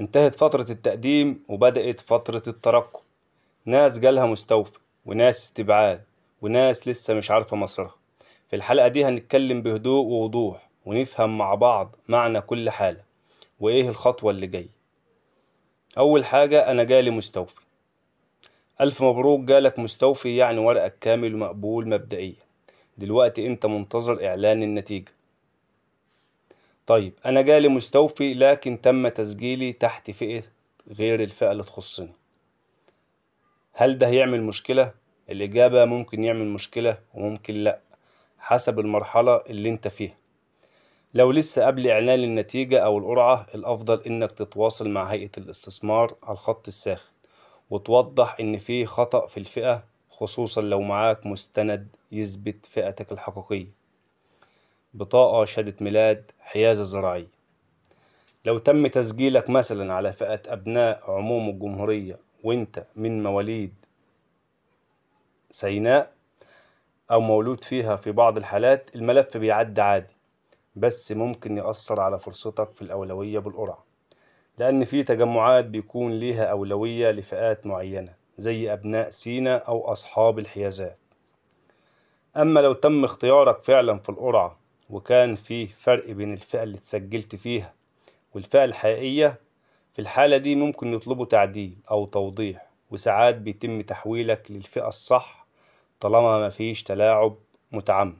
انتهت فترة التقديم وبدأت فترة الترقب. ناس جالها مستوفى وناس استبعاد وناس لسه مش عارفة مصيرها. في الحلقة دي هنتكلم بهدوء ووضوح ونفهم مع بعض معنى كل حالة وإيه الخطوة اللي جاية. أول حاجة، أنا جالي مستوفي. ألف مبروك، جالك مستوفي يعني ورقك كامل ومقبول مبدئيا. دلوقتي أنت منتظر إعلان النتيجة. طيب، أنا جالي مستوفي لكن تم تسجيلي تحت فئة غير الفئة اللي تخصني. هل ده هيعمل مشكلة؟ الإجابة ممكن يعمل مشكلة وممكن لأ، حسب المرحلة اللي انت فيها. لو لسه قبل إعلان النتيجة أو القرعة، الأفضل إنك تتواصل مع هيئة الاستثمار على الخط الساخن وتوضح إن في خطأ في الفئة، خصوصا لو معاك مستند يثبت فئتك الحقيقية: بطاقة، شهادة ميلاد، حيازة زراعية. لو تم تسجيلك مثلا على فئة أبناء عموم الجمهورية وانت من مواليد سيناء أو مولود فيها، في بعض الحالات الملف بيعدي عادي، بس ممكن يأثر على فرصتك في الأولوية بالقرعة، لأن في تجمعات بيكون ليها أولوية لفئات معينة زي أبناء سينا أو أصحاب الحيازات. أما لو تم اختيارك فعلا في القرعة وكان في فرق بين الفئة اللي اتسجلت فيها والفئة الحقيقية، في الحالة دي ممكن يطلبوا تعديل أو توضيح، وساعات بيتم تحويلك للفئة الصح طالما مفيش تلاعب متعمد.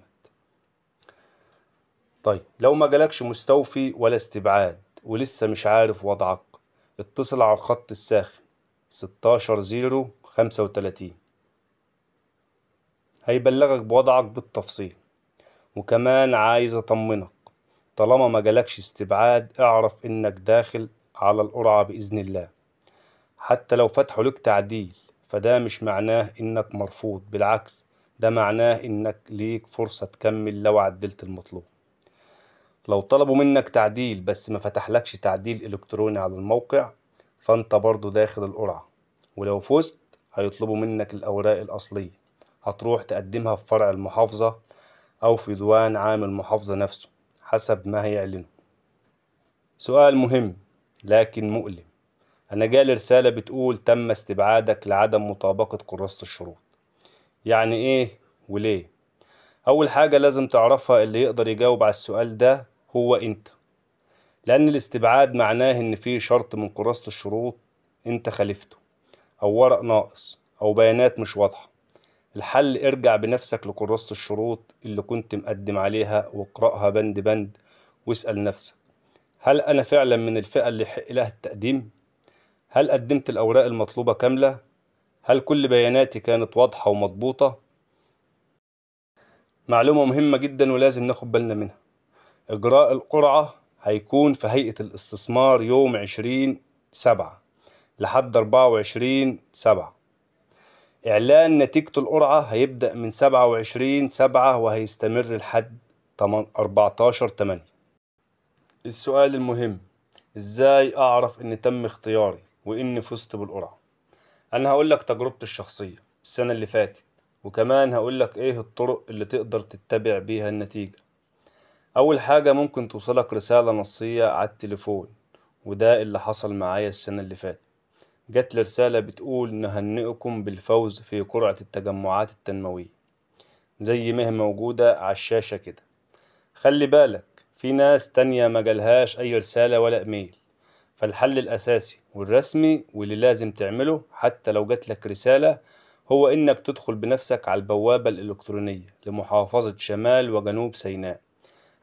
طيب، لو ما جالكش مستوفي ولا استبعاد ولسه مش عارف وضعك، اتصل على الخط الساخن 16 0 35، هيبلغك بوضعك بالتفصيل. وكمان عايز اطمنك، طالما ما جالكش استبعاد اعرف انك داخل على القرعة بإذن الله. حتى لو فتحوا لك تعديل فده مش معناه انك مرفوض، بالعكس ده معناه انك ليك فرصة تكمل لو عدلت المطلوب. لو طلبوا منك تعديل بس ما فتحلكش تعديل إلكتروني على الموقع، فأنت برضو داخل القرعة. ولو فزت هيطلبوا منك الأوراق الأصلية، هتروح تقدمها في فرع المحافظة أو في ديوان عام المحافظة نفسه حسب ما هيعلنوا. سؤال مهم لكن مؤلم، أنا جالي رسالة بتقول تم استبعادك لعدم مطابقة كراسة الشروط. يعني إيه وليه؟ أول حاجة لازم تعرفها، اللي يقدر يجاوب على السؤال ده هو أنت، لأن الاستبعاد معناه إن في شرط من كراسة الشروط أنت خالفته، أو ورق ناقص، أو بيانات مش واضحة. الحل، ارجع بنفسك لكراسة الشروط اللي كنت مقدم عليها واقرأها بند بند، واسأل نفسك: هل أنا فعلا من الفئة اللي يحق لها التقديم؟ هل قدمت الأوراق المطلوبة كاملة؟ هل كل بياناتي كانت واضحة ومضبوطة؟ معلومة مهمة جدا ولازم ناخد بالنا منها: إجراء القرعة هيكون في هيئة الاستثمار يوم 20/7 لحد 24/7. إعلان نتيجة القرعة هيبدأ من 27/7 وهيستمر لحد 14/8. السؤال المهم: إزاي أعرف إن تم اختياري وإني فزت بالقرعة؟ أنا هقولك تجربتي الشخصية السنة اللي فاتت، وكمان هقولك إيه الطرق اللي تقدر تتبع بيها النتيجة. أول حاجة، ممكن توصلك رسالة نصية على التليفون، وده اللي حصل معايا السنة اللي فاتت. جات لي رسالة بتقول نهنئكم بالفوز في قرعة التجمعات التنموية، زي ما هي موجودة على الشاشة كده. خلي بالك، في ناس تانية مجالهاش أي رسالة ولا إيميل. فالحل الأساسي والرسمي واللي لازم تعمله حتى لو جاتلك رسالة، هو إنك تدخل بنفسك على البوابة الإلكترونية لمحافظة شمال وجنوب سيناء.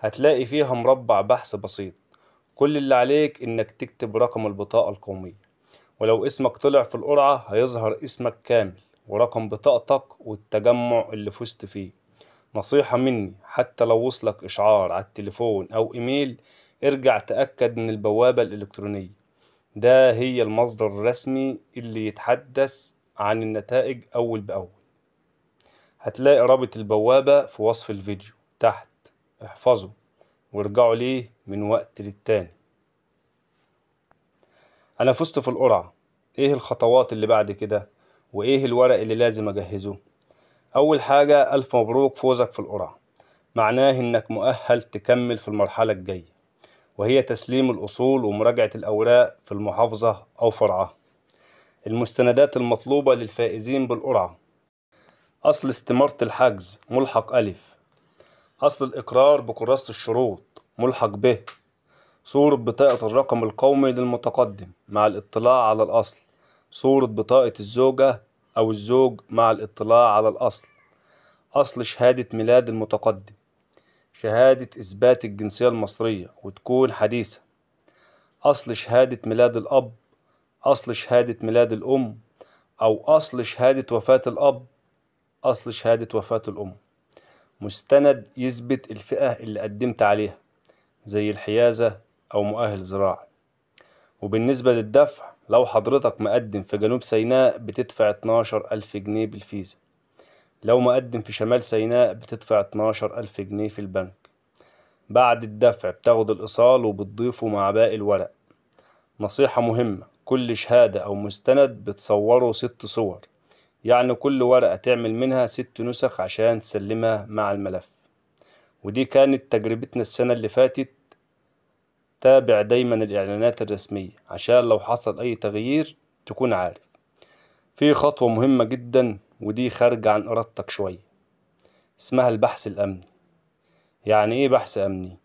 هتلاقي فيها مربع بحث بسيط، كل اللي عليك إنك تكتب رقم البطاقة القومية، ولو اسمك طلع في القرعة هيظهر اسمك كامل ورقم بطاقتك والتجمع اللي فزت فيه. نصيحة مني، حتى لو وصلك إشعار على التليفون أو إيميل، ارجع تأكد من البوابة الإلكترونية، ده هي المصدر الرسمي اللي يتحدث عن النتائج أول بأول. هتلاقي رابط البوابة في وصف الفيديو تحت، احفظه وارجعوا ليه من وقت للتاني. أنا فزت في القرعة، إيه الخطوات اللي بعد كده؟ وإيه الورق اللي لازم أجهزه؟ أول حاجة، ألف مبروك فوزك في القرعة، معناه إنك مؤهل تكمل في المرحلة الجاية. وهي تسليم الأصول ومراجعة الأوراق في المحافظة أو فرعها. المستندات المطلوبة للفائزين بالقرعة: أصل استمارة الحجز ملحق أ، أصل الإقرار بكراسة الشروط ملحق ب، صورة بطاقة الرقم القومي للمتقدم مع الاطلاع على الأصل، صورة بطاقة الزوجة أو الزوج مع الاطلاع على الأصل، أصل شهادة ميلاد المتقدم، شهادة إثبات الجنسية المصرية وتكون حديثة، أصل شهادة ميلاد الأب، أصل شهادة ميلاد الأم، أو أصل شهادة وفاة الأب، أصل شهادة وفاة الأم، مستند يثبت الفئة اللي قدمت عليها زي الحيازة أو مؤهل زراعي. وبالنسبة للدفع، لو حضرتك مقدم في جنوب سيناء بتدفع 12,000 جنيه بالفيزا، لو مقدم في شمال سيناء بتدفع 12,000 جنيه في البنك. بعد الدفع بتاخد الإيصال وبتضيفه مع باقي الورق. نصيحة مهمة: كل شهادة أو مستند بتصوره 6 صور، يعني كل ورقة تعمل منها 6 نسخ عشان تسلمها مع الملف. ودي كانت تجربتنا السنة اللي فاتت. تابع دايما الإعلانات الرسمية عشان لو حصل أي تغيير تكون عارف. في خطوة مهمة جدا ودي خارجة عن إرادتك شوية، اسمها البحث الأمني. يعني إيه بحث أمني؟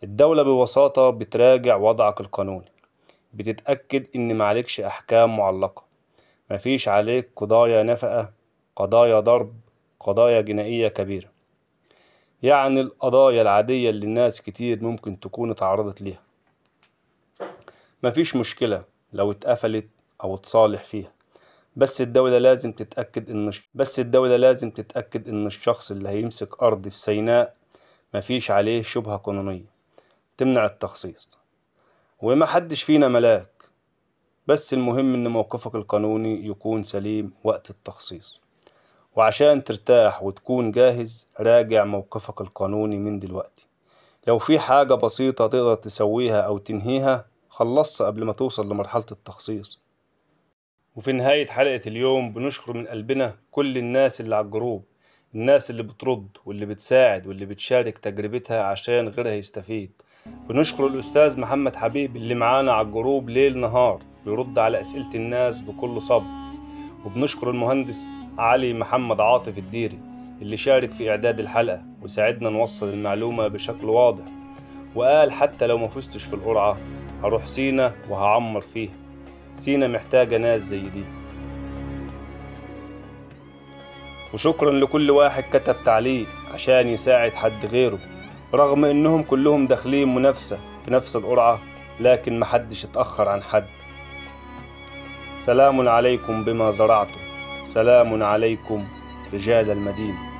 الدولة ببساطة بتراجع وضعك القانوني، بتتأكد إن معلكش أحكام معلقة، مفيش عليك قضايا نفقة، قضايا ضرب، قضايا جنائية كبيرة، يعني القضايا العادية اللي الناس كتير ممكن تكون اتعرضت ليها. مفيش مشكلة لو اتقفلت أو اتصالح فيها، بس الدولة لازم تتأكد إن الشخص اللي هيمسك أرض في سيناء مفيش عليه شبهة قانونية تمنع التخصيص. وما حدش فينا ملاك، بس المهم إن موقفك القانوني يكون سليم وقت التخصيص. وعشان ترتاح وتكون جاهز، راجع موقفك القانوني من دلوقتي. لو في حاجة بسيطة تقدر تسويها أو تنهيها خلصت قبل ما توصل لمرحلة التخصيص. وفي نهاية حلقة اليوم بنشكر من قلبنا كل الناس اللي على الجروب، الناس اللي بترد واللي بتساعد واللي بتشارك تجربتها عشان غيرها يستفيد. بنشكر الأستاذ محمد حبيب اللي معانا على الجروب ليل نهار بيرد على أسئلة الناس بكل صبر. وبنشكر المهندس علي محمد عاطف الديري اللي شارك في إعداد الحلقة وساعدنا نوصل المعلومة بشكل واضح، وقال حتى لو ما فزتش في القرعة هروح سينا وهعمر فيها. سينا محتاجة ناس زي دي. وشكرا لكل واحد كتب تعليق عشان يساعد حد غيره، رغم انهم كلهم داخلين منافسة في نفس القرعة، لكن محدش اتأخر عن حد. سلام عليكم بما زرعتم، سلام عليكم رجال المدينة.